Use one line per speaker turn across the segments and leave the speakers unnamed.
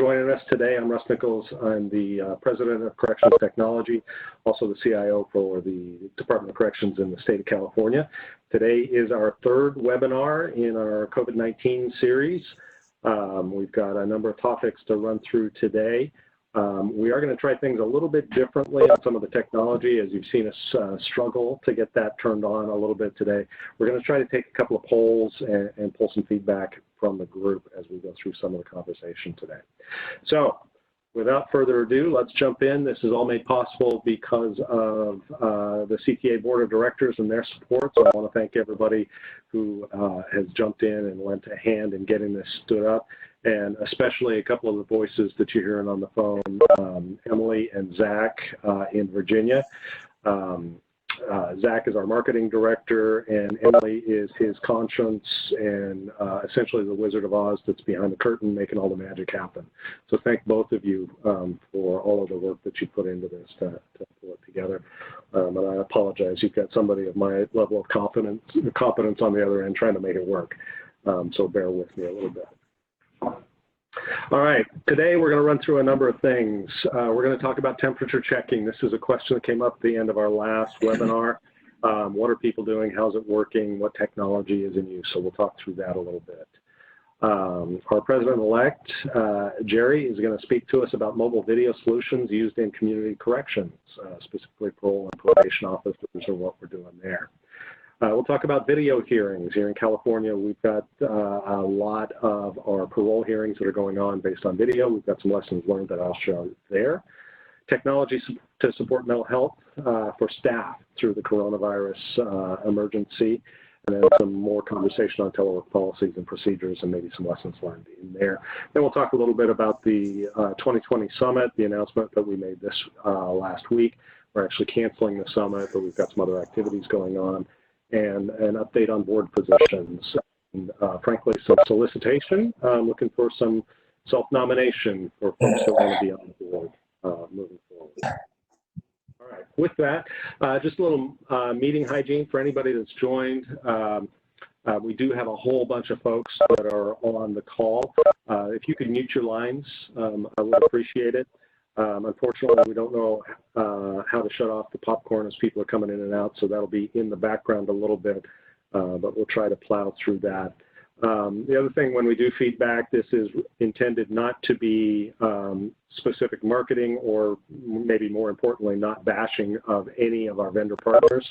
joining us today. I'm Russ Nichols. I'm the President of Correctional Technology, also the CIO for the Department of Corrections in the state of California. Today is our third webinar in our COVID-19 series. We've got a number of topics to run through today. We are going to try things a little bit differently on some of the technology, as you've seen us struggle to get that turned on a little bit today. We're going to try to take a couple of polls and pull some feedback from the group as we go through some of the conversation today. So without further ado, let's jump in. This is all made possible because of the CTA Board of Directors and their support. So I want to thank everybody who has jumped in and lent a hand in getting this stood up, and especially a couple of the voices that you're hearing on the phone, Emily and Zach in Virginia. Zach is our marketing director, and Emily is his conscience and essentially the Wizard of Oz that's behind the curtain making all the magic happen. So thank both of you for all of the work that you put into this to pull it together. And I apologize, you've got somebody of my level of competence on the other end trying to make it work. So bear with me a little bit. All right, today we're going to run through a number of things. We're going to talk about temperature checking. This is a question that came up at the end of our last webinar. What are people doing? How's it working? What technology is in use? So we'll talk through that a little bit. Our president-elect, Jerry, is going to speak to us about mobile video solutions used in community corrections, specifically parole and probation officers and what we're doing there. We'll talk about video hearings. Here in California, we've got a lot of our parole hearings that are going on based on video. We've got some lessons learned that I'll show there. Technology to support mental health for staff through the coronavirus emergency, and then some more conversation on telework policies and procedures and maybe some lessons learned in there. Then we'll talk a little bit about the 2020 summit, the announcement that we made this last week. We're actually canceling the summit, but we've got some other activities going on, and an update on board positions. And, frankly, some solicitation, looking for some self-nomination for folks that want to be on the board moving forward. All right, with that, just a little meeting hygiene for anybody that's joined. We do have a whole bunch of folks that are on the call. If you could mute your lines, I would appreciate it. Unfortunately, we don't know how to shut off the popcorn as people are coming in and out, so that'll be in the background a little bit, but we'll try to plow through that. The other thing, when we do feedback, this is intended not to be specific marketing or maybe more importantly, not bashing of any of our vendor partners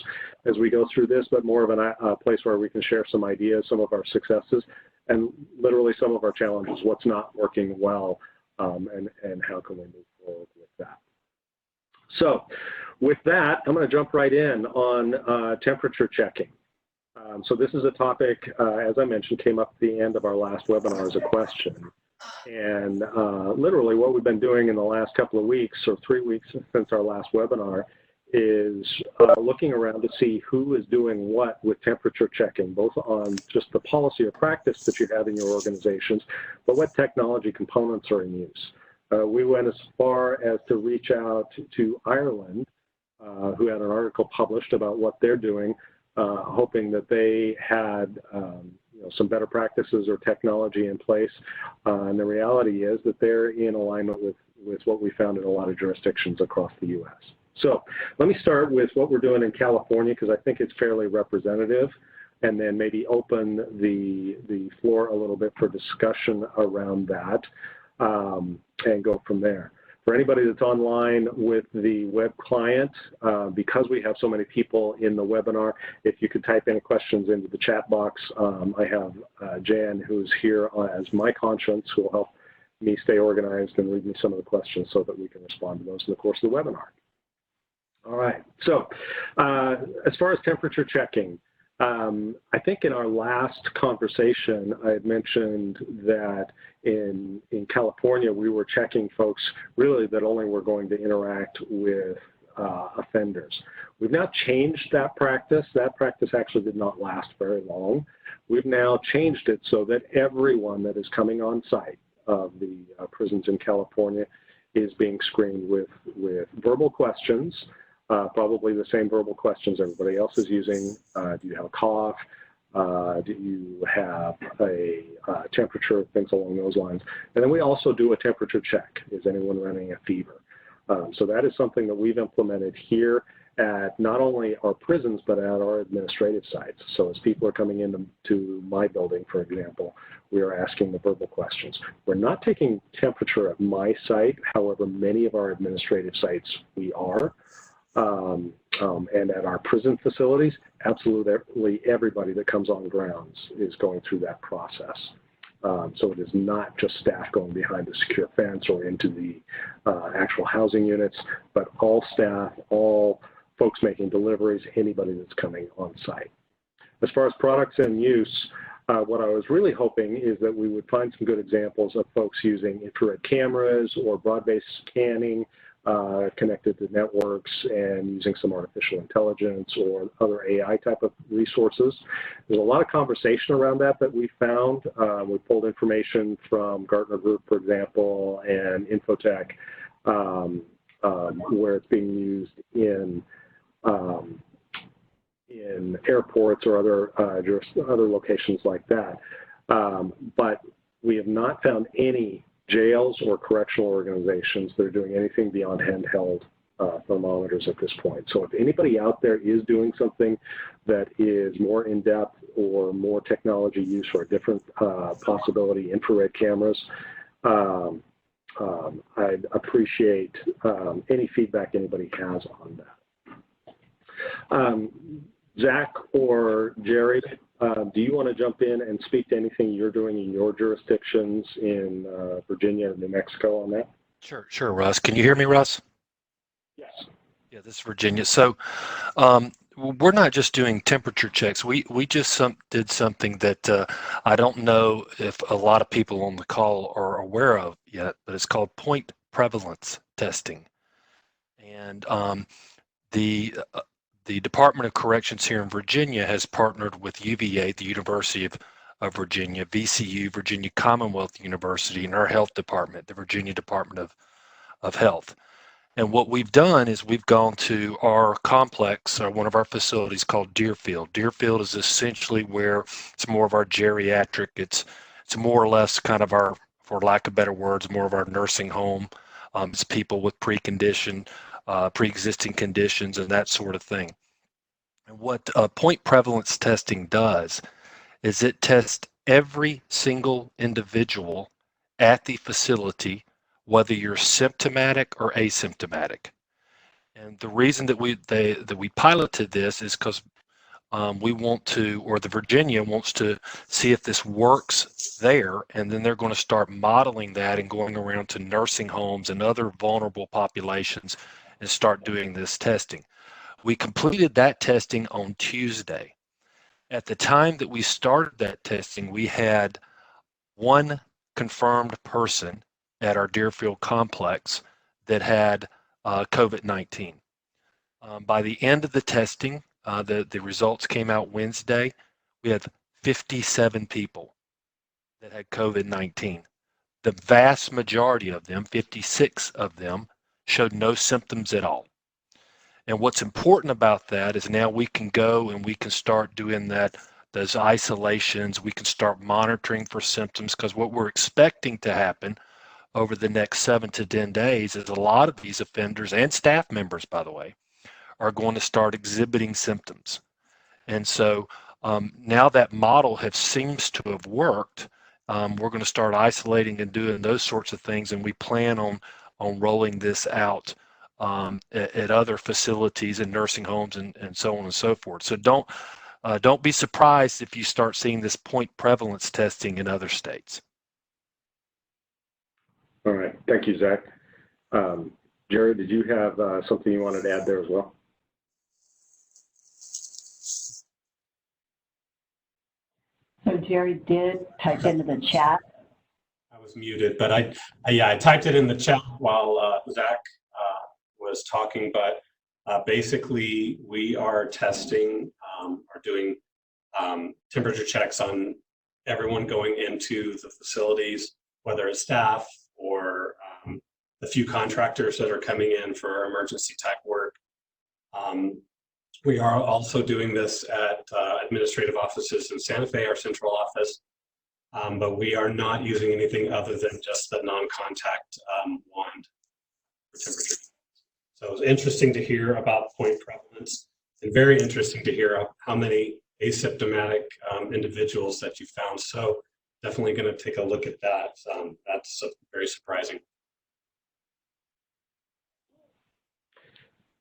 as we go through this, but more of a place where we can share some ideas, some of our successes, and literally some of our challenges, what's not working well, and how can we move forward with that. So with that, I'm going to jump right in on temperature checking. So this is a topic, as I mentioned, came up at the end of our last webinar as a question. And literally what we've been doing in the last couple of weeks or 3 weeks since our last webinar is looking around to see who is doing what with temperature checking, both on just the policy or practice that you have in your organizations, but what technology components are in use. We went as far as to reach out to Ireland, who had an article published about what they're doing, hoping that they had some better practices or technology in place. And the reality is that they're in alignment with what we found in a lot of jurisdictions across the U.S. So let me start with what we're doing in California, because I think it's fairly representative, and then maybe open the floor a little bit for discussion around that, and go from there. For anybody that's online with the web client, because we have so many people in the webinar, if you could type any questions into the chat box, I have Jan, who's here as my conscience, who will help me stay organized and read me some of the questions so that we can respond to those in the course of the webinar. All right, so as far as temperature checking, I think in our last conversation, I had mentioned that in California, we were checking folks really that only were going to interact with offenders. We've now changed that practice. That practice actually did not last very long. We've now changed it so that everyone that is coming on site of the prisons in California is being screened with verbal questions. Probably the same verbal questions everybody else is using. Do you have a cough? Do you have a temperature, things along those lines. And then we also do a temperature check. Is anyone running a fever? So that is something that we've implemented here at not only our prisons, but at our administrative sites. So as people are coming into my building, for example, we are asking the verbal questions. We're not taking temperature at my site. However, many of our administrative sites we are. And at our prison facilities, absolutely everybody that comes on grounds is going through that process. So it is not just staff going behind a secure fence or into the actual housing units, but all staff, all folks making deliveries, anybody that's coming on site. As far as products and use, what I was really hoping is that we would find some good examples of folks using infrared cameras or broad-based scanning connected to networks and using some artificial intelligence or other AI type of resources. There's a lot of conversation around that we found. We pulled information from Gartner Group, for example, and Infotech, where it's being used in airports or other locations like that. But we have not found any jails or correctional organizations that are doing anything beyond handheld thermometers at this point. So if anybody out there is doing something that is more in-depth or more technology use or a different possibility, infrared cameras, I'd appreciate any feedback anybody has on that. Zach or Jerry, do you want to jump in and speak to anything you're doing in your jurisdictions in Virginia and New Mexico on that?
Sure, Russ. Can you hear me, Russ?
Yes.
Yeah, this is Virginia. So we're not just doing temperature checks. We just did something that I don't know if a lot of people on the call are aware of yet, but it's called point prevalence testing. And the Department of Corrections here in Virginia has partnered with UVA, the University of Virginia, VCU, Virginia Commonwealth University, and our health department, the Virginia Department of Health. And what we've done is we've gone to our complex, or one of our facilities called Deerfield. Deerfield is essentially where it's more of our geriatric, it's more or less kind of our, for lack of better words, more of our nursing home. It's people with pre-existing conditions and that sort of thing. And what point prevalence testing does is it tests every single individual at the facility, whether you're symptomatic or asymptomatic. And the reason that we piloted this is because we want to, or the Virginia wants to see if this works there, and then they're going to start modeling that and going around to nursing homes and other vulnerable populations and start doing this testing. We completed that testing on Tuesday. At the time that we started that testing, we had one confirmed person at our Deerfield complex that had COVID-19. By the end of the testing, the results came out Wednesday. We had 57 people that had COVID-19. The vast majority of them, 56 of them, showed no symptoms at all. And what's important about that is now we can go and we can start doing those isolations. We can start monitoring for symptoms, because what we're expecting to happen over the next 7 to 10 days is a lot of these offenders, and staff members, by the way, are going to start exhibiting symptoms. And so now that model seems to have worked, we're going to start isolating and doing those sorts of things, and we plan on rolling this out at other facilities and nursing homes and so on and so forth. So don't be surprised if you start seeing this point prevalence testing in other states.
All right, thank you, Zach. Jerry, did you have something you wanted to add there as well?
So Jerry did type into the chat.
I was muted, but I typed it in the chat while Zach was talking, but basically we are testing or doing temperature checks on everyone going into the facilities, whether it's staff or the few contractors that are coming in for emergency type work. We are also doing this at administrative offices in Santa Fe, our central office, but we are not using anything other than just the non-contact wand for temperature. So it's interesting to hear about point prevalence, and very interesting to hear how many asymptomatic individuals that you found. So definitely going to take a look at that. That's very surprising.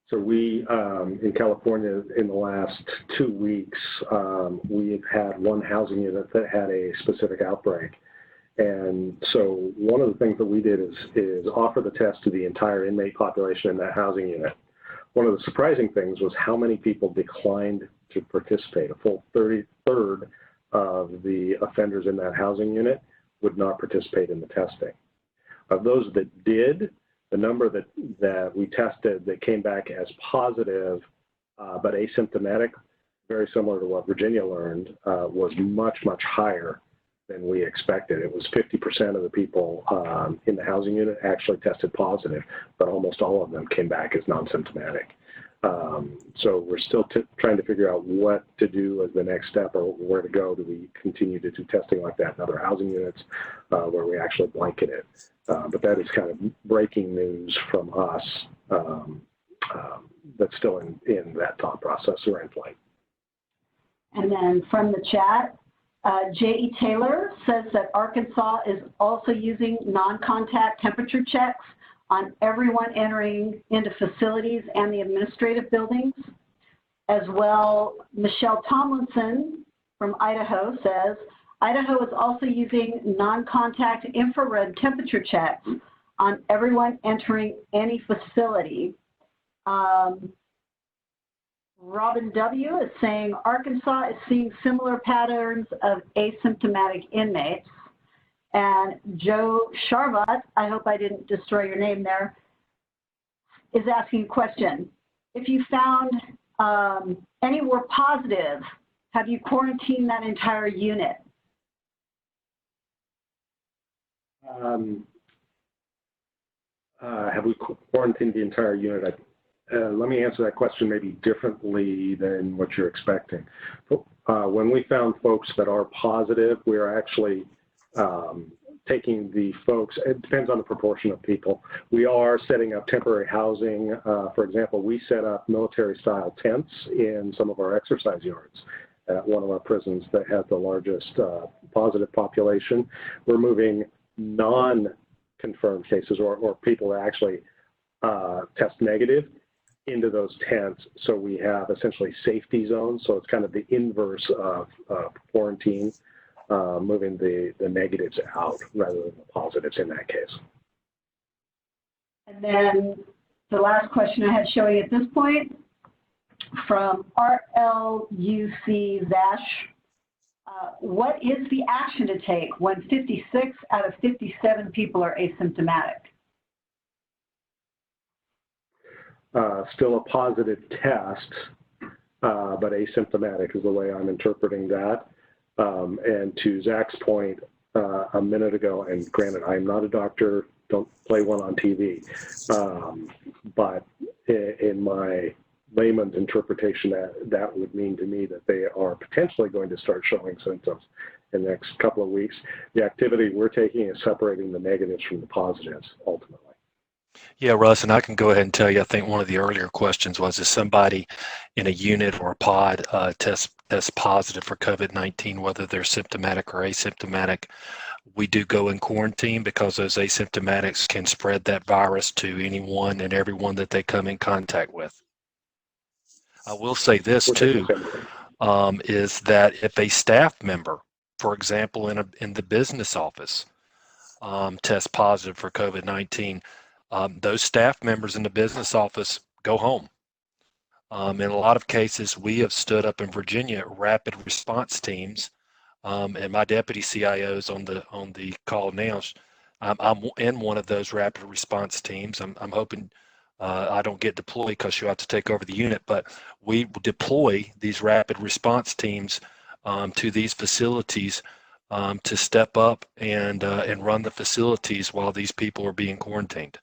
So we, in California, in the last 2 weeks, we've had one housing unit that had a specific outbreak. And so one of the things that we did is offer the test to the entire inmate population in that housing unit. One of the surprising things was how many people declined to participate. A full 33rd of the offenders in that housing unit would not participate in the testing. Of those that did, the number that we tested that came back as positive but asymptomatic, very similar to what Virginia learned, was much, much higher than we expected. It was 50% of the people in the housing unit actually tested positive, but almost all of them came back as non-symptomatic. So we're still trying to figure out what to do as the next step, or where to go. Do we continue to do testing like that in other housing units where we actually blanket it? But that is kind of breaking news from us that's still in that thought process or in flight.
And then from the chat, J.E. Taylor says that Arkansas is also using non-contact temperature checks on everyone entering into facilities and the administrative buildings. As well, Michelle Tomlinson from Idaho says, Idaho is also using non-contact infrared temperature checks on everyone entering any facility. Robin W. is saying Arkansas is seeing similar patterns of asymptomatic inmates. And Joe Sharvat, I hope I didn't destroy your name there, is asking a question. If you found any were positive, have you quarantined that entire unit?
Have we quarantined the entire unit? Let me answer that question maybe differently than what you're expecting. When we found folks that are positive, we are actually taking the folks, it depends on the proportion of people. We are setting up temporary housing. For example, we set up military-style tents in some of our exercise yards at one of our prisons that has the largest positive population. We're moving non-confirmed cases or people that actually test negative into those tents, so we have essentially safety zones. So it's kind of the inverse of quarantine, moving the negatives out rather than the positives in that case.
And then the last question I had showing at this point from RLUC Zash. What is the action to take when 56 out of 57 people are asymptomatic?
Still a positive test, but asymptomatic is the way I'm interpreting that. And to Zach's point a minute ago, and granted, I'm not a doctor, don't play one on TV, but in my layman's interpretation, that would mean to me that they are potentially going to start showing symptoms in the next couple of weeks. The activity we're taking is separating the negatives from the positives, ultimately.
Yeah, Russ, and I can go ahead and tell you, I think one of the earlier questions was, is somebody in a unit or a pod test positive for COVID-19, whether they're symptomatic or asymptomatic, we do go in quarantine because those asymptomatics can spread that virus to anyone and everyone that they come in contact with. I will say this too, is that if a staff member, for example, in the business office, tests positive for COVID-19, those staff members in the business office go home. In a lot of cases, we have stood up in Virginia rapid response teams, and my deputy CIO is on the call now. I'm in one of those rapid response teams. I'm hoping I don't get deployed because you have to take over the unit, but we deploy these rapid response teams to these facilities to step up and run the facilities while these people are being quarantined.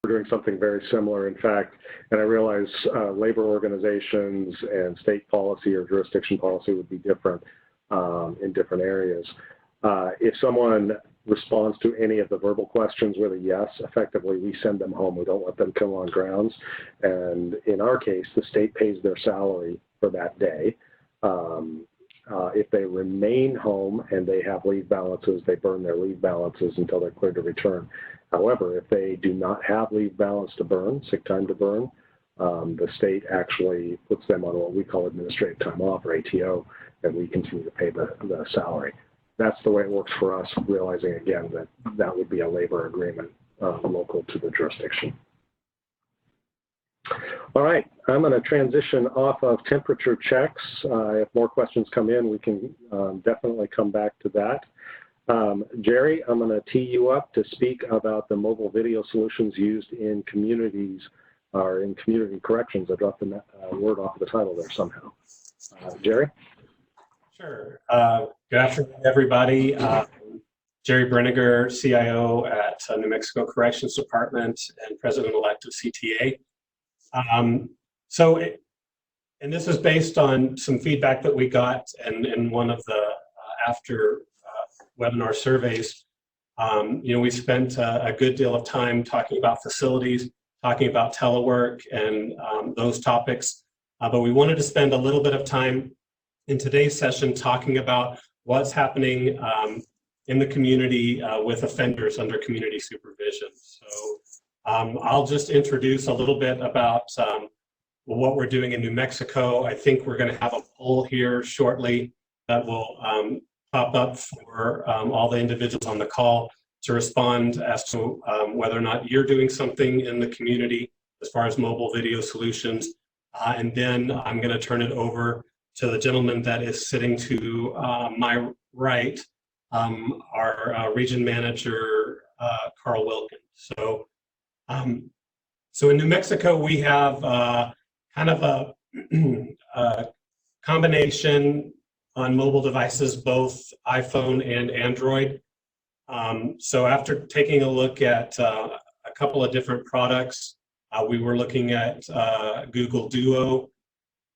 doing something very similar. In fact, and I realize labor organizations and state policy or jurisdiction policy would be different in different areas. If someone responds to any of the verbal questions with a yes, effectively we send them home. We don't let them come on grounds. And in our case, the state pays their salary for that day. If they remain home and they have leave balances, they burn their leave balances until they're cleared to return. However, if they do not have leave balance to burn, sick time to burn, the state actually puts them on what we call administrative time off, or ATO, and we continue to pay the salary. That's the way it works for us, realizing again that that would be a labor agreement local to the jurisdiction. All right, I'm going to transition off of temperature checks. If more questions come in, we can definitely come back to that. Jerry, I'm going to tee you up to speak about the mobile video solutions used in communities or in community corrections. I dropped the word off the title there somehow. Jerry?
Sure. Good afternoon, everybody. Jerry Brenniger, CIO at New Mexico Corrections Department and President-elect of CTA. And this is based on some feedback that we got in one of the after webinar surveys. We spent a good deal of time talking about facilities, talking about telework and those topics, but we wanted to spend a little bit of time in today's session talking about what's happening in the community with offenders under community supervision. So I'll just introduce a little bit about what we're doing in New Mexico. I think we're going to have a poll here shortly that will pop up for all the individuals on the call to respond as to whether or not you're doing something in the community as far as mobile video solutions. And then I'm going to turn it over to the gentleman that is sitting to my right, our region manager, Carl Wilkin. So in New Mexico, we have kind of a combination on mobile devices, both iPhone and Android. So after taking a look at a couple of different products, we were looking at Google Duo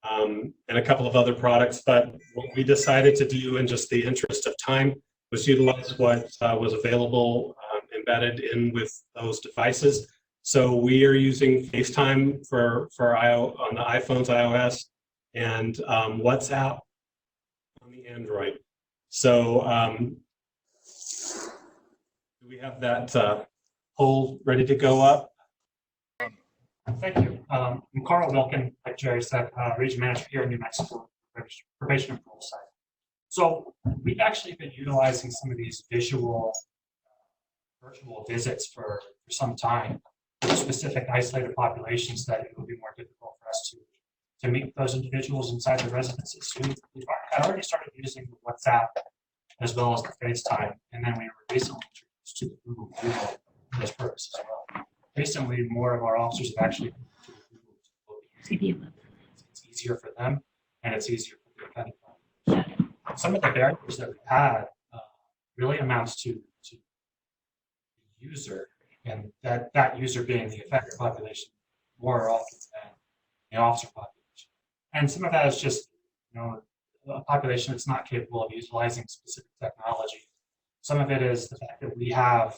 and a couple of other products, but what we decided to do in just the interest of time was utilize what was available embedded in with those devices. So we are using FaceTime for on the iPhone's iOS and WhatsApp on the Android. So do we have that poll ready to go up?
Thank you. I'm Carl Wilkin, like Jerry said, region manager here in New Mexico, probation and parole side. So we've actually been utilizing some of these virtual visits for some time for specific isolated populations that it will be more difficult for us to meet those individuals inside the residences. So we've already started using WhatsApp as well as the FaceTime, and then we were recently introduced to the Google Duo for this purpose as well. Recently, more of our officers have actually moved to the Google Duo. It's easier for them, and it's easier for the offending population. Some of the barriers that we've had really amounts to the user, and that user being the offender population more often than the officer population. And some of that is just, a population that's not capable of utilizing specific technology. Some of it is the fact that we have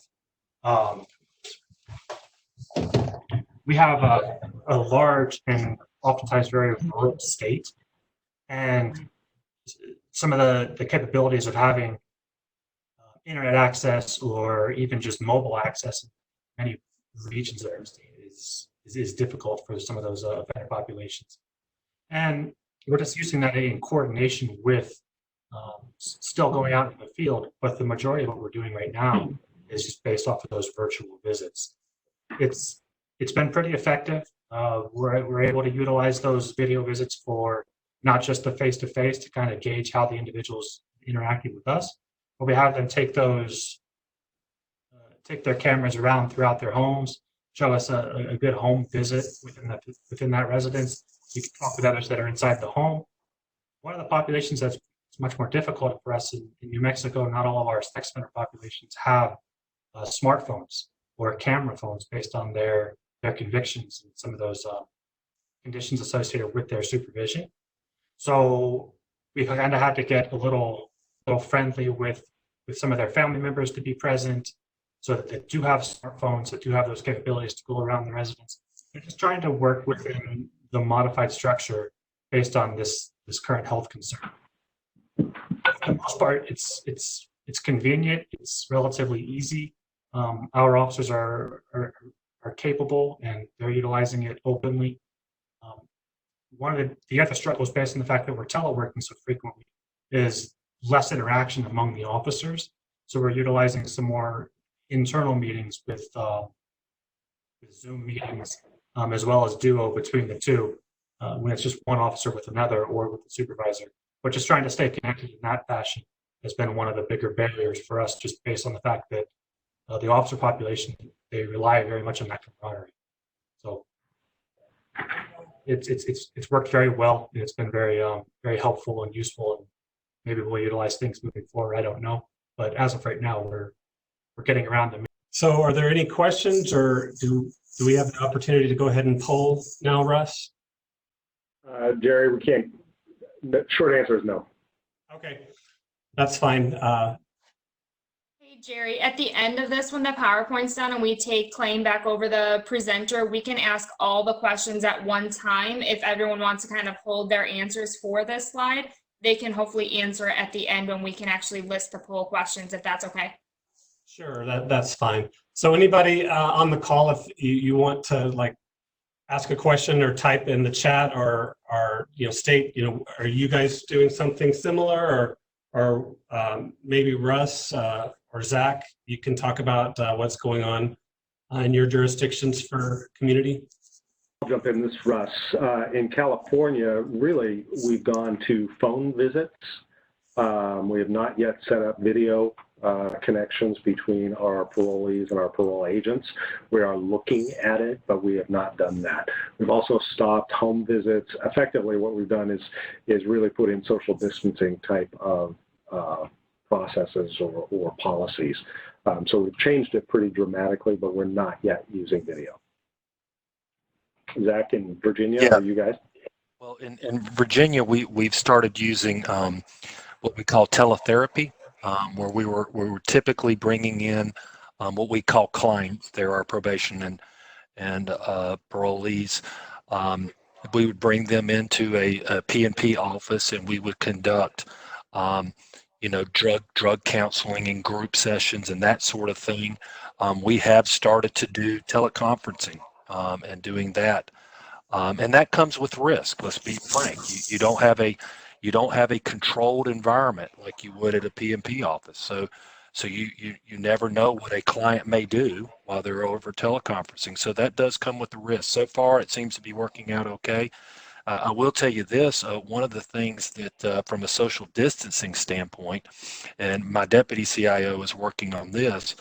a large and oftentimes very rural state, and some of the capabilities of having internet access or even just mobile access in many regions of our state is difficult for some of those offender populations. And we're just using that in coordination with still going out in the field, but the majority of what we're doing right now is just based off of those virtual visits. It's been pretty effective. We're able to utilize those video visits for not just the face-to-face to kind of gauge how the individuals interacting with us, but we have them take their cameras around throughout their homes, show us a good home visit within that residence. You can talk with others that are inside the home. One of the populations that's much more difficult for us in New Mexico, not all of our sex offender populations have smartphones. or camera phones based on their convictions and some of those conditions associated with their supervision. So we kind of had to get a little friendly with some of their family members to be present, so that they do have smartphones, that do have those capabilities to go around the residence. They're just trying to work within the modified structure based on this current health concern. For the most part, it's convenient. It's relatively easy. Our officers are capable, and they're utilizing it openly. One of the other struggles, based on the fact that we're teleworking so frequently, is less interaction among the officers. So we're utilizing some more internal meetings with Zoom meetings, as well as duo between the two, when it's just one officer with another or with the supervisor. But just trying to stay connected in that fashion has been one of the bigger barriers for us, just based on the fact that the officer population, they rely very much on that camaraderie. So it's worked very well, and it's been very helpful and useful, and maybe we'll utilize things moving forward. I don't know, but as of right now, we're getting around them.
So are there any questions, or do we have an opportunity to go ahead and poll now, Russ?
Jerry, we can't. The short answer is no.
Okay, that's fine.
Hey, Jerry, at the end of this, when the PowerPoint's done and we take claim back over the presenter, we can ask all the questions at one time. If everyone wants to kind of hold their answers for this slide, they can hopefully answer it at the end when we can actually list the poll questions, if that's okay.
Sure, that's fine. So anybody on the call, if you want to ask a question or type in the chat, or state, are you guys doing something similar, or maybe Russ or Zach, you can talk about what's going on in your jurisdictions for community.
I'll jump in. This is Russ. In California, really, we've gone to phone visits. We have not yet set up video connections between our parolees and our parole agents. We are looking at it, but we have not done that. We've also stopped home visits. Effectively, what we've done is really put in social distancing type of processes or policies. So we've changed it pretty dramatically, but we're not yet using video. Zach, in Virginia,
Yeah.
Are you guys?
Well, in Virginia, we've started using what we call teletherapy, where we were typically bringing in what we call clients. They're our probation and parolees. We would bring them into a P&P office, and we would conduct drug counseling and group sessions and that sort of thing. We have started to do teleconferencing and doing that, and that comes with risk. Let's be frank. You don't have a controlled environment like you would at a P&P office. So you never know what a client may do while they're over teleconferencing. So that does come with the risk. So far, it seems to be working out okay. I will tell you this, one of the things that from a social distancing standpoint, and my deputy CIO is working on this,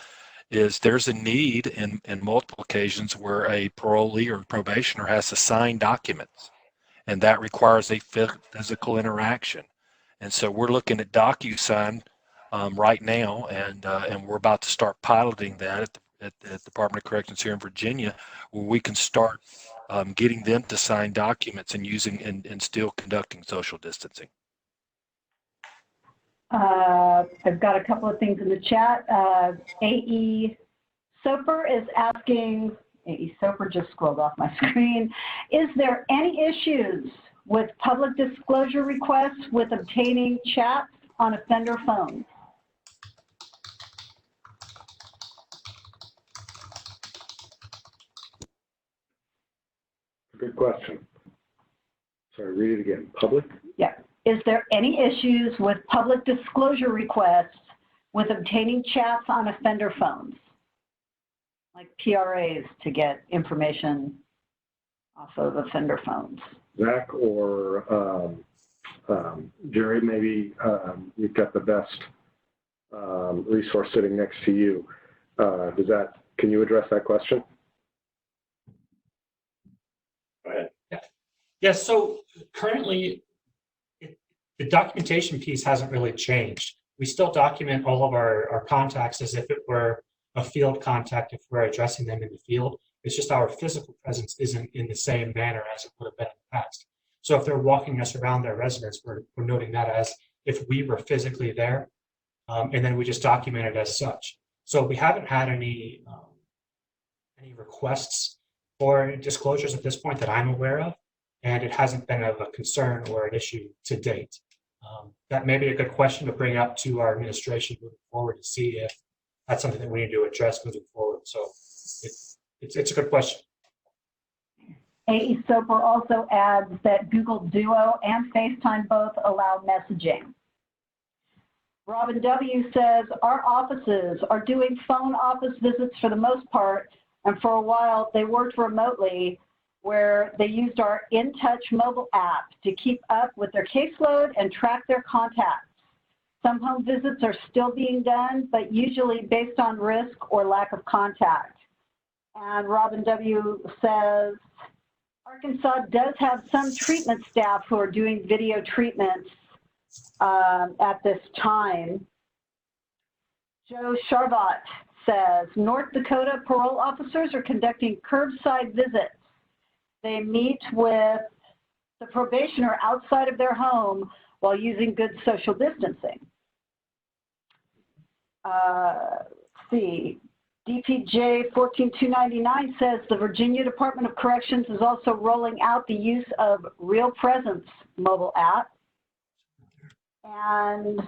is there's a need in multiple occasions where a parolee or probationer has to sign documents, and that requires a physical interaction. And so we're looking at DocuSign right now, and we're about to start piloting that at the Department of Corrections here in Virginia, where we can start getting them to sign documents and using and still conducting social distancing.
I've got a couple of things in the chat. AE Soper is asking, AE Soper just scrolled off my screen. Is there any issues with public disclosure requests with obtaining chats on offender phones?
Good question. Sorry, read it again. Public?
Yeah. Is there any issues with public disclosure requests with obtaining chats on offender phones, like PRAs to get information off of offender phones?
Zach or Jerry, maybe you've got the best resource sitting next to you. Can you address that question?
Go ahead.
Yeah, so currently, the documentation piece hasn't really changed. We still document all of our contacts as if it were a field contact if we're addressing them in the field. It's just our physical presence isn't in the same manner as it would have been in the past. So if they're walking us around their residence, we're noting that as if we were physically there, and then we just document it as such. So we haven't had any requests for disclosures at this point that I'm aware of, and it hasn't been of a concern or an issue to date. That may be a good question to bring up to our administration moving forward to see if that's something that we need to address moving forward. So it's a good question.
AE Soper also adds that Google Duo and FaceTime both allow messaging. Robin W. says, our offices are doing phone office visits for the most part, and for a while they worked remotely where they used our InTouch mobile app to keep up with their caseload and track their contacts. Some home visits are still being done, but usually based on risk or lack of contact. And Robin W. says, Arkansas does have some treatment staff who are doing video treatments at this time. Joe Charvat says, North Dakota parole officers are conducting curbside visits. They meet with the probationer outside of their home while using good social distancing. Let's see. DPJ 14299 says the Virginia Department of Corrections is also rolling out the use of Real Presence mobile app. And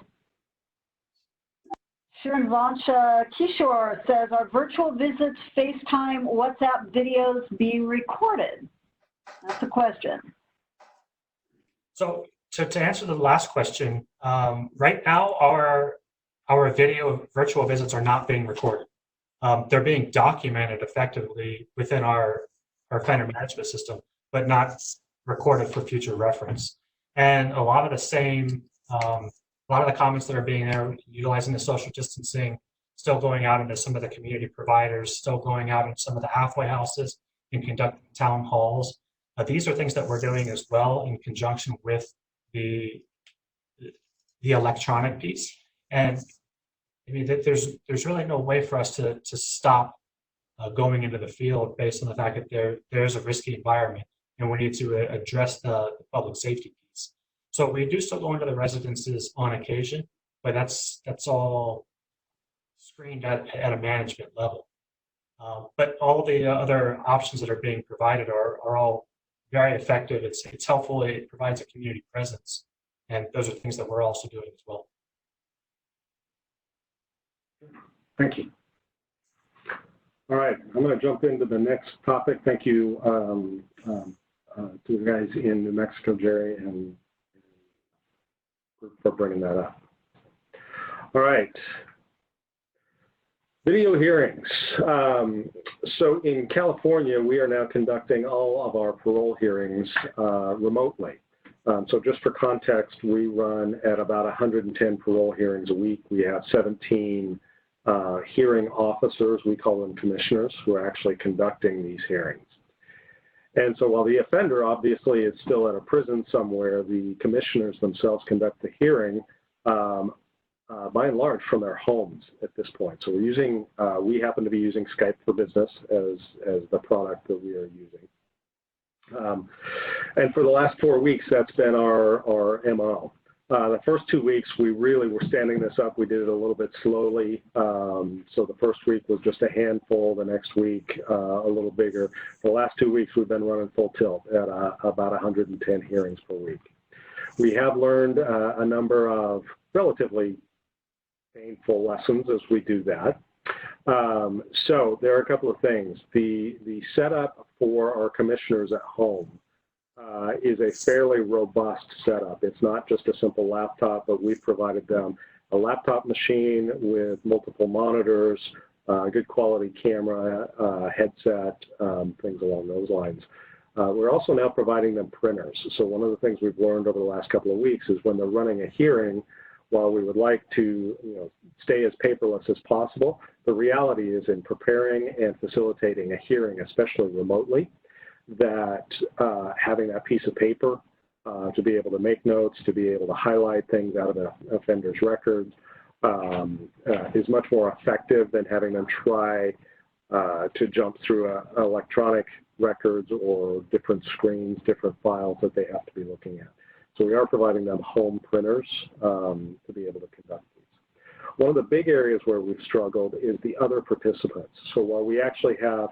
Sharon Vansha Kishore says, are virtual visits, FaceTime, WhatsApp videos being recorded? That's a question.
So to answer the last question, right now our video virtual visits are not being recorded. They're being documented effectively within our offender management system, but not recorded for future reference. And a lot of the comments that are being there, utilizing the social distancing, still going out into some of the community providers, still going out into some of the halfway houses and conducting town halls. These are things that we're doing as well in conjunction with the electronic piece. And I mean, there's really no way for us to stop going into the field based on the fact that there's a risky environment and we need to address the public safety piece. So we do still go into the residences on occasion, but that's all screened at a management level. But all the other options that are being provided are all very effective. It's helpful. It provides a community presence, and those are things that we're also doing as well.
Thank you. All right, I'm going to jump into the next topic. Thank you to the guys in New Mexico, Jerry, and for bringing that up. All right. Video hearings. So in California, we are now conducting all of our parole hearings remotely. So just for context, we run at about 110 parole hearings a week. We have 17 hearing officers, we call them commissioners, who are actually conducting these hearings. And so while the offender obviously is still at a prison somewhere, the commissioners themselves conduct the hearing by and large from their homes at this point. So we're using, we happen to be using Skype for Business as the product that we are using. And for the last 4 weeks, that's been our MO. The first 2 weeks, we really were standing this up. We did it a little bit slowly. So the first week was just a handful. The next week, a little bigger. The last 2 weeks, we've been running full tilt at about 110 hearings per week. We have learned a number of relatively painful lessons as we do that. So there are a couple of things. The setup for our commissioners at home is a fairly robust setup. It's not just a simple laptop, but we've provided them a laptop machine with multiple monitors, good quality camera, headset, things along those lines. We're also now providing them printers. So one of the things we've learned over the last couple of weeks is when they're running a hearing, while we would like to stay as paperless as possible, the reality is in preparing and facilitating a hearing, especially remotely, that having that piece of paper to be able to make notes, to be able to highlight things out of an offender's records, is much more effective than having them try to jump through electronic records or different screens, different files that they have to be looking at. So we are providing them home printers to be able to conduct these. One of the big areas where we've struggled is the other participants. So while we actually have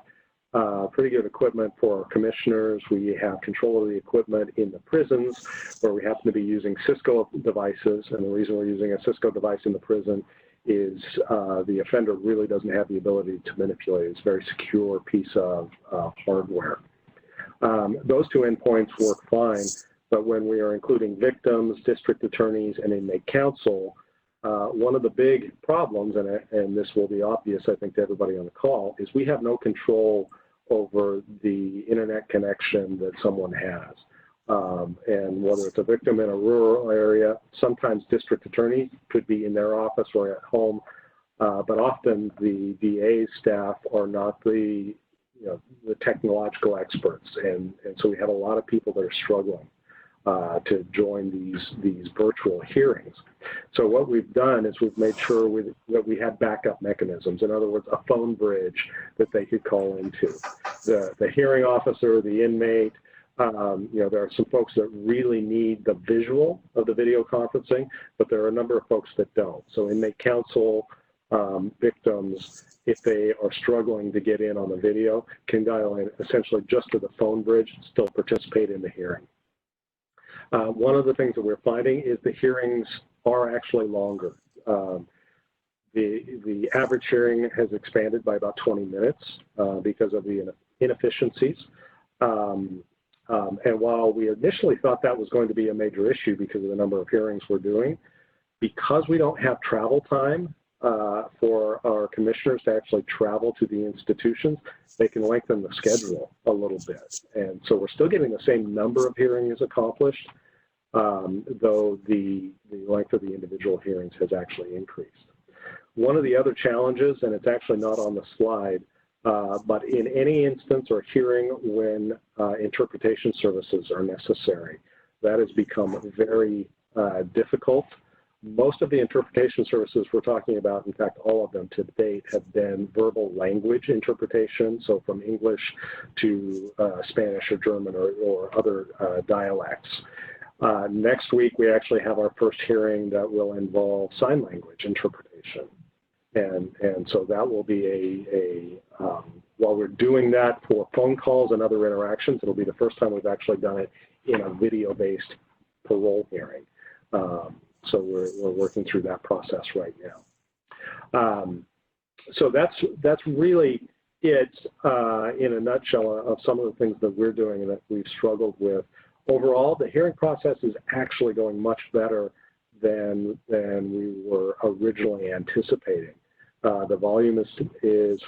pretty good equipment for our commissioners, we have control of the equipment in the prisons where we happen to be using Cisco devices. And the reason we're using a Cisco device in the prison is the offender really doesn't have the ability to manipulate. It's a very secure piece of hardware. Those two endpoints work fine, but when we are including victims, district attorneys, and inmate counsel, one of the big problems, and this will be obvious, I think, to everybody on the call, is we have no control over the internet connection that someone has. And whether it's a victim in a rural area, sometimes district attorneys could be in their office or at home, but often the DA's staff are not the technological experts, and so we have a lot of people that are struggling to join these virtual hearings. So what we've done is we've made sure that we have backup mechanisms. In other words, a phone bridge that they could call into. The hearing officer, the inmate, there are some folks that really need the visual of the video conferencing, but there are a number of folks that don't. So inmate counsel, victims, if they are struggling to get in on the video, can dial in essentially just to the phone bridge and still participate in the hearing. One of the things that we're finding is the hearings are actually longer. The average hearing has expanded by about 20 minutes because of the inefficiencies. And while we initially thought that was going to be a major issue because of the number of hearings we're doing, because we don't have travel time for our commissioners to actually travel to the institutions, they can lengthen the schedule a little bit. And so we're still getting the same number of hearings accomplished, though the length of the individual hearings has actually increased. One of the other challenges, and it's actually not on the slide, but in any instance or hearing when interpretation services are necessary, that has become very difficult. Most of the interpretation services we're talking about, in fact, all of them to date, have been verbal language interpretation, so from English to Spanish or German or other dialects. Next week, we actually have our first hearing that will involve sign language interpretation. And so that will be while we're doing that for phone calls and other interactions, it'll be the first time we've actually done it in a video-based parole hearing. So we're working through that process right now. So that's really it in a nutshell of some of the things that we're doing and that we've struggled with. Overall, the hearing process is actually going much better than we were originally anticipating. The volume is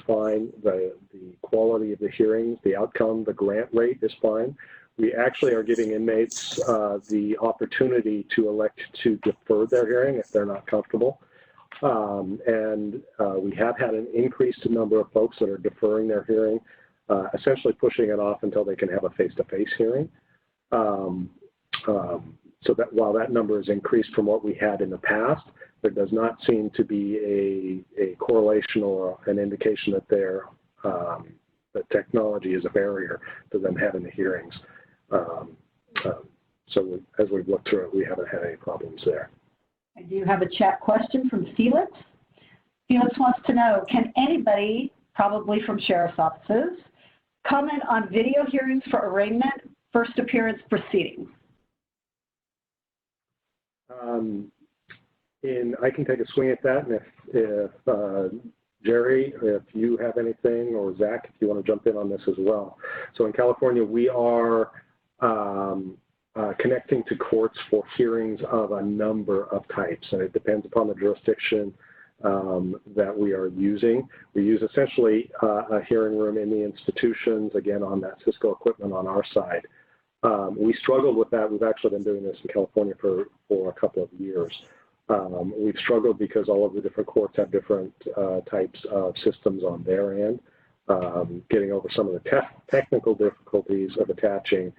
fine. The quality of the hearings, the outcome, the grant rate is fine. We actually are giving inmates the opportunity to elect to defer their hearing if they're not comfortable. And we have had an increased number of folks that are deferring their hearing, essentially pushing it off until they can have a face-to-face hearing. So that while that number is increased from what we had in the past, there does not seem to be a correlation or an indication that that technology is a barrier to them having the hearings. So as we've looked through it, we haven't had any problems there.
I do have a chat question from Felix. Felix wants to know, can anybody, probably from sheriff's offices, comment on video hearings for arraignment, first appearance proceedings?
I can take a swing at that, and if Jerry, if you have anything, or Zach, if you want to jump in on this as well. So in California, we are connecting to courts for hearings of a number of types, and it depends upon the jurisdiction that we are using. We use essentially a hearing room in the institutions, again, on that Cisco equipment on our side. We struggled with that. We've actually been doing this in California for a couple of years. We've struggled because all of the different courts have different types of systems on their end. Getting over some of the technical difficulties of attaching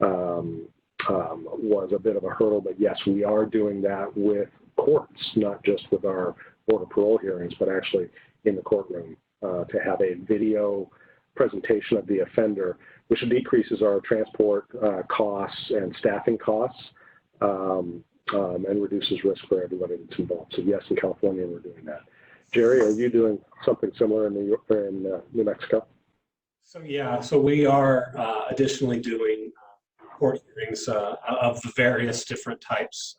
was a bit of a hurdle, but yes, we are doing that with courts, not just with our board of parole hearings, but actually in the courtroom, to have a video presentation of the offender, which decreases our transport costs and staffing costs, and reduces risk for everybody that's involved. So yes, in California, we're doing that. Jerry, are you doing something similar in New Mexico?
So yeah, so we are additionally doing court hearings of the various different types.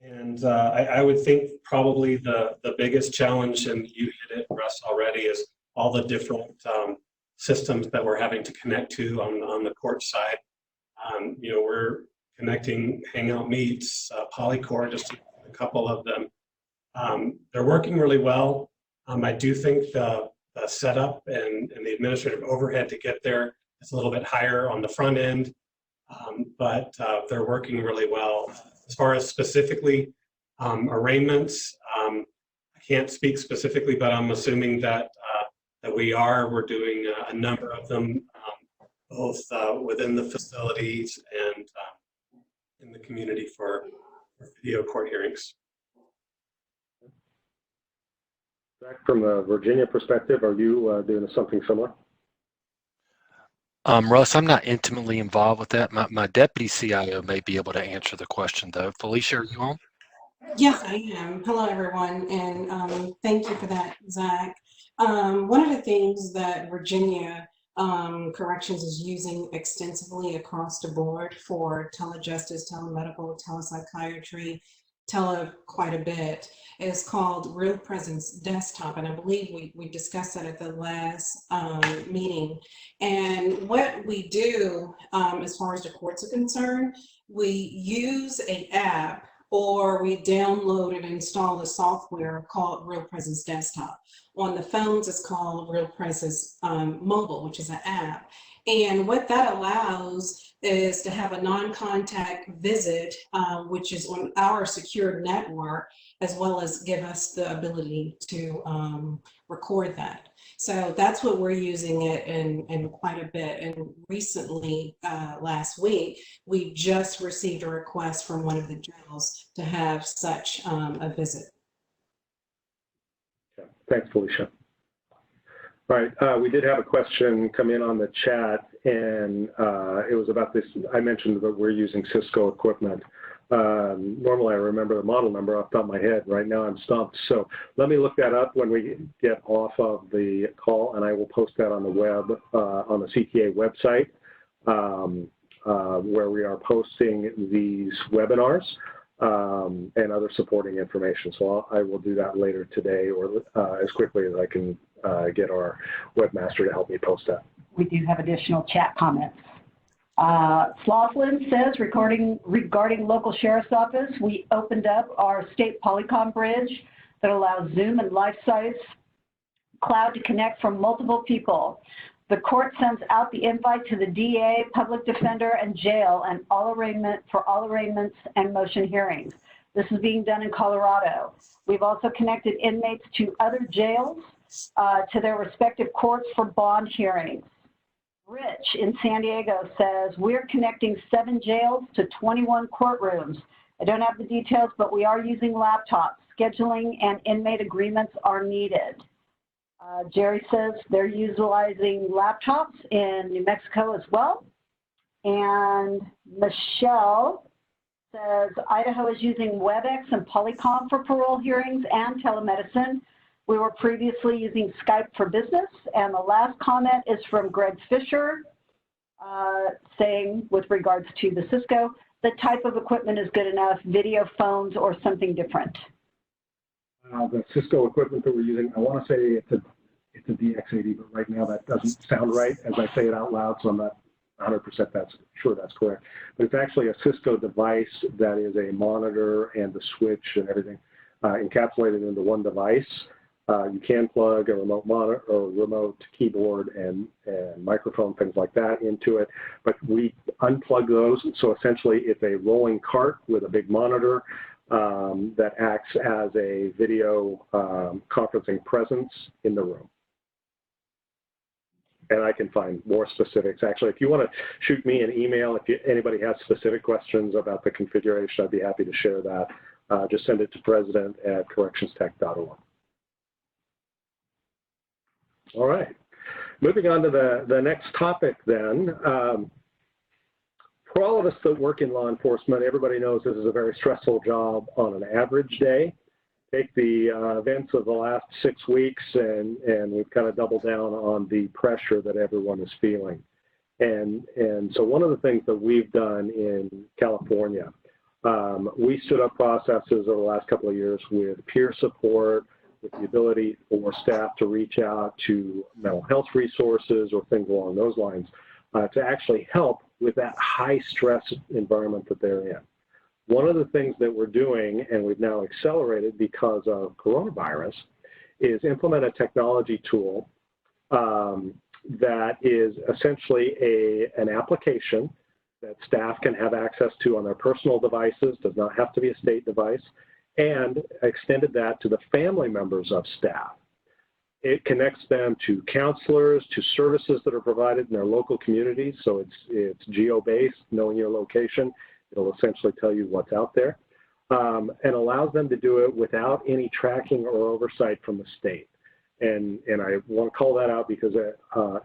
And I would think probably the biggest challenge, and you hit it, Russ, already, is all the different systems that we're having to connect to on the court side. You know, we're connecting Hangout Meets, Polycore, just a couple of them. They're working really well. I do think the setup and the administrative overhead to get there is a little bit higher on the front end, but they're working really well. As far as specifically arraignments, I can't speak specifically, but I'm assuming that we're doing a number of them, both within the facilities and in the community for video court hearings.
Zach, from the Virginia perspective, are you doing something similar?
Russ, I'm not intimately involved with that. My deputy CIO may be able to answer the question, though. Felicia, are you on?
Yes, I am. Hello, everyone, and thank you for that, Zach. One of the things that Virginia Corrections is using extensively across the board for telejustice, telemedical, telepsychiatry, quite a bit, is called Real Presence Desktop, and I believe we discussed that at the last meeting. And what we do as far as the courts are concerned, we use an app or we download and install a software called Real Presence Desktop. On the phones, it's called Real Presence Mobile, which is an app. And what that allows is to have a non-contact visit, which is on our secure network, as well as give us the ability to record that. So that's what we're using it in quite a bit. And recently, last week, we just received a request from one of the jails to have such a visit.
Okay. Thanks, Felicia. All right, we did have a question come in on the chat, and it was about this. I mentioned that we're using Cisco equipment. Normally I remember the model number off the top of my head. Right now I'm stumped. So let me look that up when we get off of the call, and I will post that on the web, on the CTA website, where we are posting these webinars and other supporting information. So I will do that later today, or as quickly as I can get our webmaster to help me post that.
We do have additional chat comments. Slothlin says, regarding local sheriff's office, we opened up our state Polycom bridge that allows Zoom and life-size cloud to connect from multiple people. The court sends out the invite to the DA, public defender, and jail, and all arraignments and motion hearings. This is being done in Colorado. We've also connected inmates to other jails, to their respective courts for bond hearings. Rich in San Diego says, we're connecting 7 jails to 21 courtrooms. I don't have the details, but we are using laptops. Scheduling and inmate agreements are needed. Jerry says they're utilizing laptops in New Mexico as well. And Michelle says, Idaho is using WebEx and Polycom for parole hearings and telemedicine. We were previously using Skype for business. And the last comment is from Greg Fisher, saying, with regards to the Cisco, the type of equipment is good enough, video phones or something different.
The Cisco equipment that we're using, I want to say it's a DX80, but right now that doesn't sound right as I say it out loud, so I'm not 100% sure that's correct. But it's actually a Cisco device that is a monitor and the switch and everything encapsulated into one device. You can plug a remote monitor or remote keyboard and microphone, things like that into it, but we unplug those. So essentially it's a rolling cart with a big monitor that acts as a video conferencing presence in the room. And I can find more specifics. Actually, if you want to shoot me an email, if anybody has specific questions about the configuration, I'd be happy to share that just send it to president@correctionstech.org. All right. Moving on to the next topic then. For all of us that work in law enforcement, everybody knows this is a very stressful job on an average day. Take the events of the last 6 weeks and we've kind of doubled down on the pressure that everyone is feeling. And so one of the things that we've done in California, we stood up processes over the last couple of years with peer support, with the ability for staff to reach out to mental health resources or things along those lines to actually help with that high stress environment that they're in. One of the things that we're doing, and we've now accelerated because of coronavirus, is implement a technology tool that is essentially an application that staff can have access to on their personal devices, does not have to be a state device, and extended that to the family members of staff. It connects them to counselors, to services that are provided in their local communities, so it's geo-based, knowing your location. It'll essentially tell you what's out there, and allows them to do it without any tracking or oversight from the state. And I want to call that out because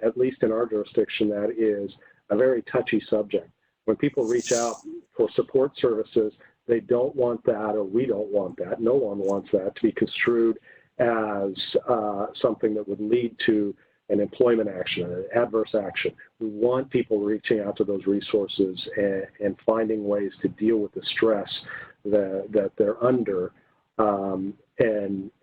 at least in our jurisdiction, that is a very touchy subject. When people reach out for support services, they don't want that, or we don't want that. No one wants that to be construed as something that would lead to an employment action, an adverse action. We want people reaching out to those resources and finding ways to deal with the stress that they're under. And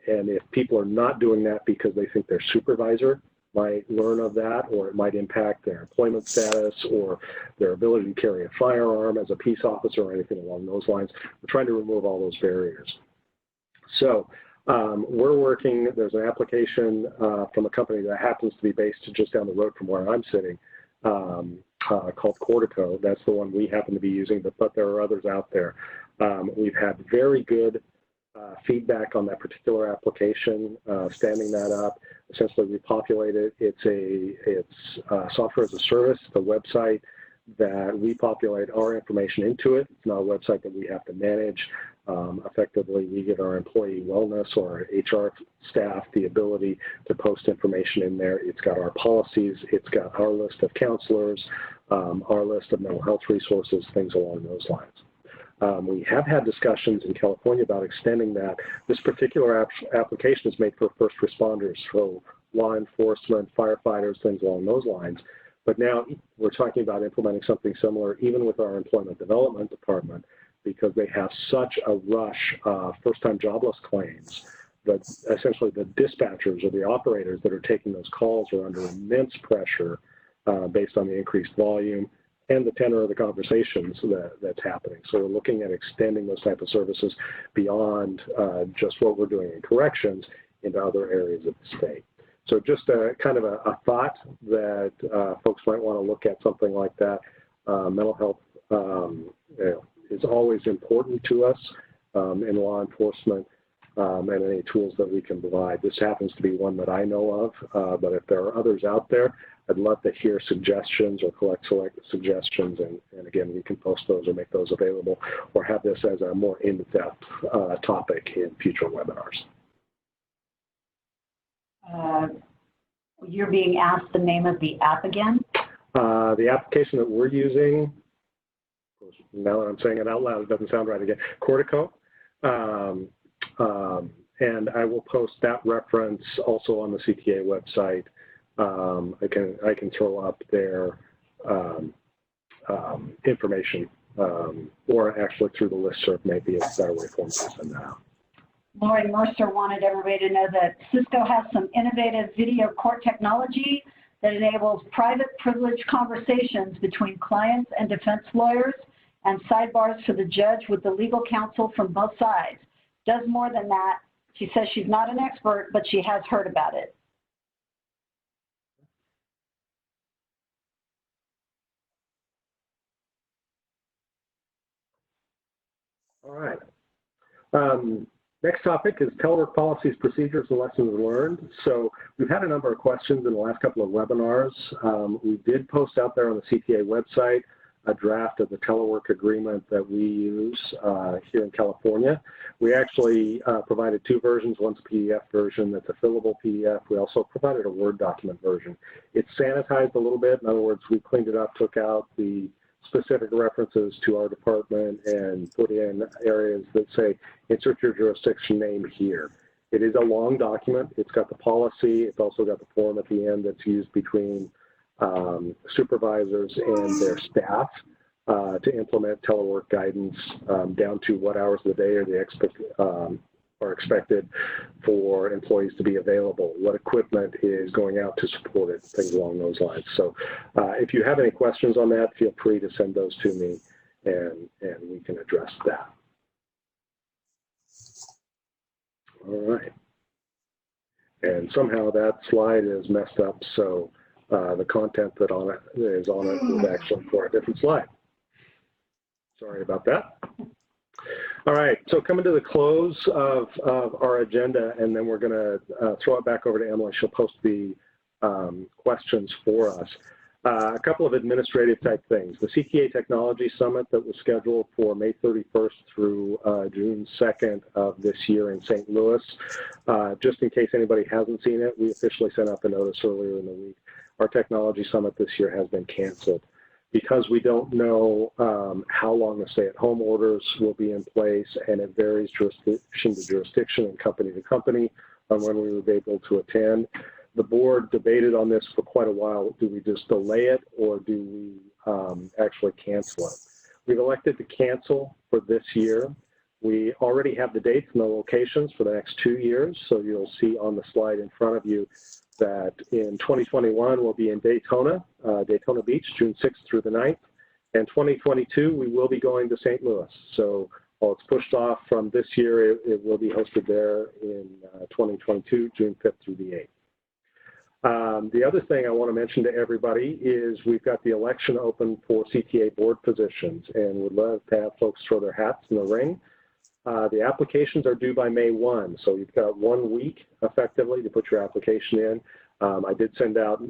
if people are not doing that because they think their supervisor might learn of that, or it might impact their employment status or their ability to carry a firearm as a peace officer or anything along those lines, we're trying to remove all those barriers. So we're working, there's an application from a company that happens to be based just down the road from where I'm sitting called Cortico. That's the one we happen to be using, but there are others out there. We've had very good feedback on that particular application, standing that up. Essentially, we populate it. It's software as a service, the website that we populate our information into it. It's not a website that we have to manage. Effectively, we give our employee wellness or our HR staff the ability to post information in there. It's got our policies. It's got our list of counselors, our list of mental health resources, things along those lines. We have had discussions in California about extending that. This particular application is made for first responders, so law enforcement, firefighters, things along those lines. But now we're talking about implementing something similar even with our employment development department, because they have such a rush of first-time jobless claims that essentially the dispatchers or the operators that are taking those calls are under immense pressure based on the increased volume and the tenor of the conversations that's happening. So we're looking at extending those type of services beyond just what we're doing in corrections into other areas of the state. So just a kind of a thought that folks might want to look at something like that. Mental health is always important to us in law enforcement, and any tools that we can provide. This happens to be one that I know of, but if there are others out there, I'd love to hear suggestions or collect suggestions, and again, we can post those or make those available, or have this as a more in-depth topic in future webinars.
You're being asked the name of the app again?
The application that we're using, now that I'm saying it out loud, it doesn't sound right again, Cortico. And I will post that reference also on the CTA website. I can throw up their information, or actually through the listserv, maybe it's a better way for me to send that out.
Lori Mercer wanted everybody to know that Cisco has some innovative video court technology that enables private privileged conversations between clients and defense lawyers, and sidebars for the judge with the legal counsel from both sides. Does more than that. She says she's not an expert, but she has heard about it.
All right. Next topic is telework policies, procedures, and lessons learned. So we've had a number of questions in the last couple of webinars. We did post out there on the CTA website a draft of the telework agreement that we use here in California. We actually provided two versions. One's a PDF version that's a fillable PDF. We also provided a Word document version. It's sanitized a little bit. In other words, we cleaned it up, took out the specific references to our department and put in areas that say, insert your jurisdiction name here. It is a long document. It's got the policy. It's also got the form at the end that's used between supervisors and their staff to implement telework guidance down to what hours of the day are expected for employees to be available, what equipment is going out to support it, things along those lines. So if you have any questions on that, feel free to send those to me and we can address that. All right. And somehow that slide is messed up, so the content that is on it is actually for a different slide. Sorry about that. All right, so coming to the close of our agenda, and then we're going to throw it back over to Emily. She'll post the questions for us. A couple of administrative type things. The CTA Technology Summit that was scheduled for May 31st through June 2nd of this year in St. Louis. Just in case anybody hasn't seen it, we officially sent out the notice earlier in the week. Our technology summit this year has been canceled because we don't know how long the stay-at-home orders will be in place, and it varies jurisdiction to jurisdiction and company to company on when we will be able to attend. The board debated on this for quite a while. Do we just delay it, or do we actually cancel it? We've elected to cancel for this year. We already have the dates and the locations for the next 2 years. So you'll see on the slide in front of you that in 2021, we'll be in Daytona, Daytona Beach, June 6th through the 9th. And 2022, we will be going to St. Louis. So while it's pushed off from this year, it will be hosted there in 2022, June 5th through the 8th. The other thing I want to mention to everybody is we've got the election open for CTA board positions, and we'd love to have folks throw their hats in the ring. The applications are due by May 1, so you've got 1 week effectively to put your application in. I did send out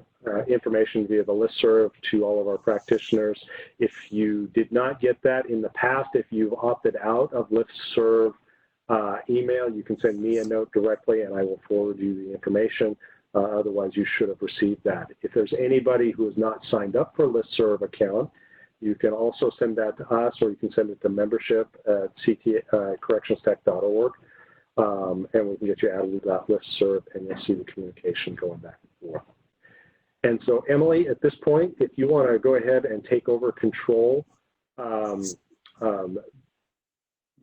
information via the listserv to all of our practitioners. If you did not get that in the past, if you've opted out of listserv email, you can send me a note directly and I will forward you the information. Otherwise, you should have received that. If there's anybody who has not signed up for a listserv account, you can also send that to us, or you can send it to membership at correctionstech.org, and we can get you added to that listserv, and you'll see the communication going back and forth. And so, Emily, at this point, if you want to go ahead and take over control, you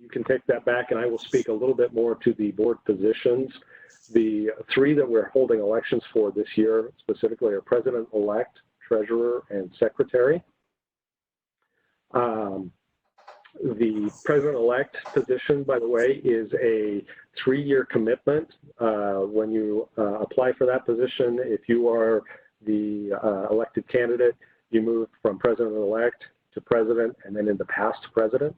can take that back, and I will speak a little bit more to the board positions. The 3 that we're holding elections for this year specifically are President-elect, Treasurer, and Secretary. The President-elect position, by the way, is a 3-year commitment. When you apply for that position, if you are the elected candidate, you move from President-elect to President and then into past President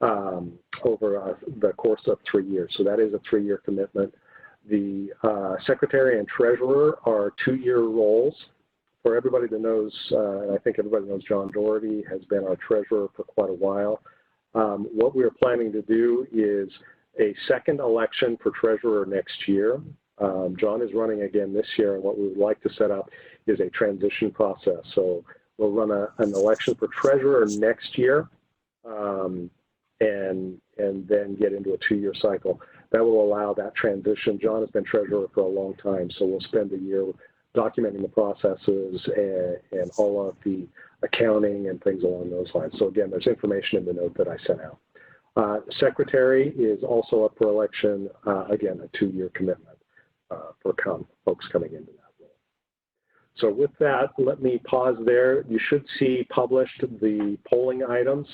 over the course of 3 years. So that is a 3-year commitment. The Secretary and Treasurer are 2-year roles. For everybody that knows, I think everybody knows John Doherty has been our treasurer for quite a while. What we are planning to do is a second election for treasurer next year. John is running again this year, and what we would like to set up is a transition process. So we'll run an election for treasurer next year, and then get into a 2-year cycle. That will allow that transition. John has been treasurer for a long time, so we'll spend a year documenting the processes and all of the accounting and things along those lines. So again, there's information in the note that I sent out. Secretary is also up for election, again, a 2-year commitment for folks coming into that role. So with that, let me pause there. You should see published the polling items.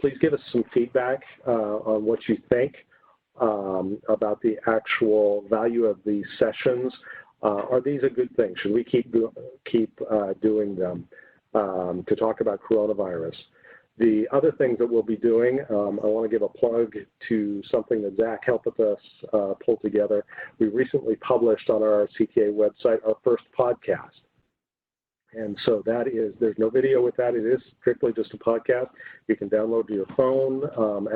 Please give us some feedback on what you think about the actual value of these sessions. Are these a good thing? Should we keep doing them to talk about coronavirus? The other things that we'll be doing, I want to give a plug to something that Zach helped us pull together. We recently published on our CTA website our first podcast. And so that is, there's no video with that. It is strictly just a podcast. You can download to your phone,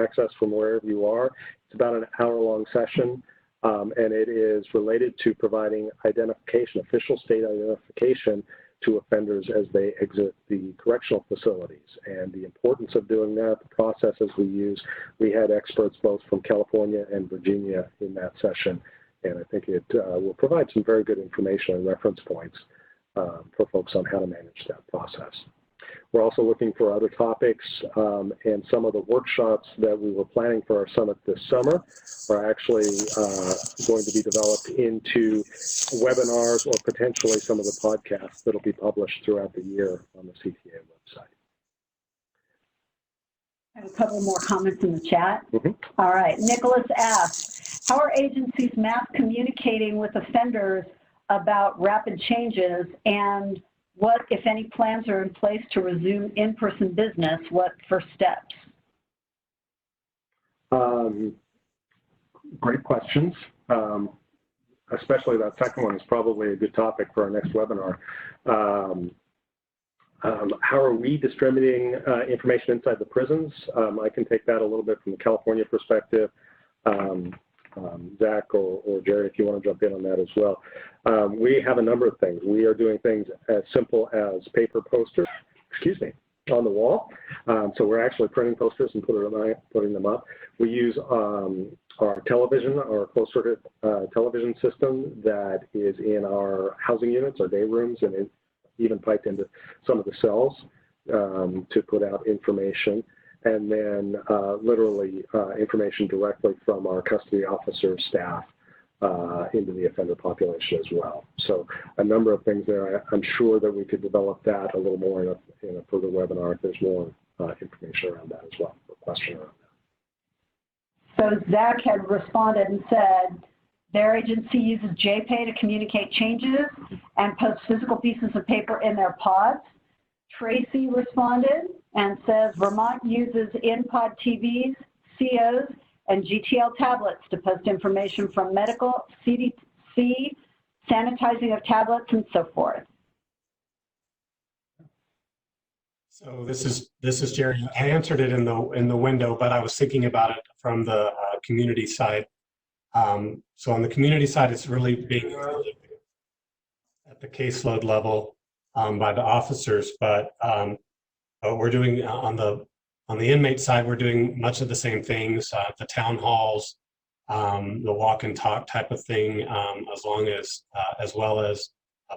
access from wherever you are. It's about an hour-long session, and it is related to providing identification, official state identification to offenders as they exit the correctional facilities. And the importance of doing that, the processes we use. We had experts both from California and Virginia in that session, and I think it will provide some very good information and reference points for folks on how to manage that process. We're also looking for other topics, and some of the workshops that we were planning for our summit this summer are actually going to be developed into webinars or potentially some of the podcasts that will be published throughout the year on the CTA website.
I have a couple more comments in the chat.
Mm-hmm.
All right, Nicholas asks, how are agencies mass communicating with offenders about rapid changes, and what, if any, plans are in place to resume in-person business? What first steps?
Great questions. Especially that second one is probably a good topic for our next webinar. How are we distributing information inside the prisons? I can take that a little bit from the California perspective. Zach or Jerry, if you want to jump in on that as well. We have a number of things. We are doing things as simple as paper posters, on the wall. So we're actually printing posters and putting them up. We use our television, our closed-circuit television system that is in our housing units, our day rooms, and it even piped into some of the cells to put out information. And then literally information directly from our custody officer staff into the offender population as well. So a number of things there. I'm sure that we could develop that a little more in a further webinar if there's more information around that as well, or question around that.
So Zach had responded and said their agency uses JPay to communicate changes and post physical pieces of paper in their pods. Tracy responded and says Vermont uses in-pod TVs, COs, and GTL tablets to post information from medical, CDC, sanitizing of tablets, and so forth.
So this is Jerry. I answered it in the window, but I was thinking about it from the community side. So on the community side, it's really being at the caseload level by the officers, but we're doing on the inmate side, we're doing much of the same things, the town halls, the walk and talk type of thing, as well as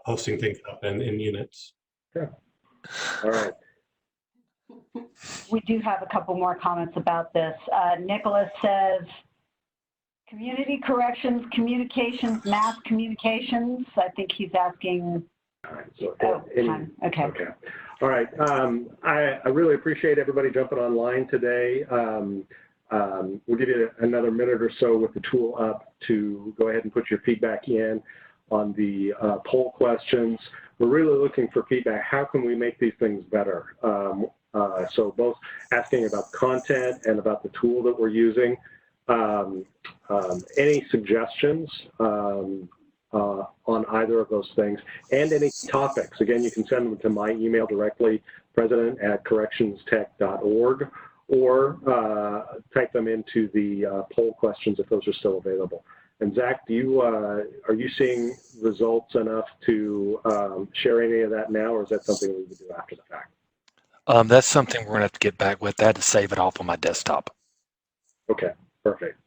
posting things up in units.
Yeah. All right.
We do have a couple more comments about this. Nicholas says, community corrections, communications, mass communications. I think he's asking.
So,
time. Okay.
All right. I really appreciate everybody jumping online today. We'll give you another minute or so with the tool up to go ahead and put your feedback in on the poll questions. We're really looking for feedback. How can we make these things better? So both asking about content and about the tool that we're using. Any suggestions on either of those things, and any topics. Again, you can send them to my email directly, president@correctionstech.org, or type them into the poll questions if those are still available. And Zach, are you seeing results enough to share any of that now, or is that something we would do after the fact?
That's something we're going to have to get back with. I had to save it off on my desktop.
Okay, perfect.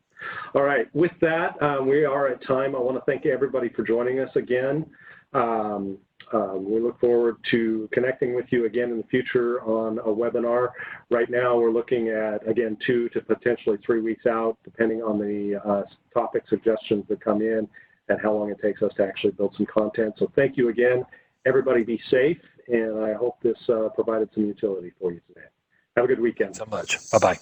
All right, with that, we are at time. I want to thank everybody for joining us again. We look forward to connecting with you again in the future on a webinar. Right now, we're looking at, again, 2 to potentially 3 weeks out, depending on the topic suggestions that come in and how long it takes us to actually build some content. So thank you again. Everybody be safe, and I hope this provided some utility for you today. Have a good weekend.
So much. Bye-bye.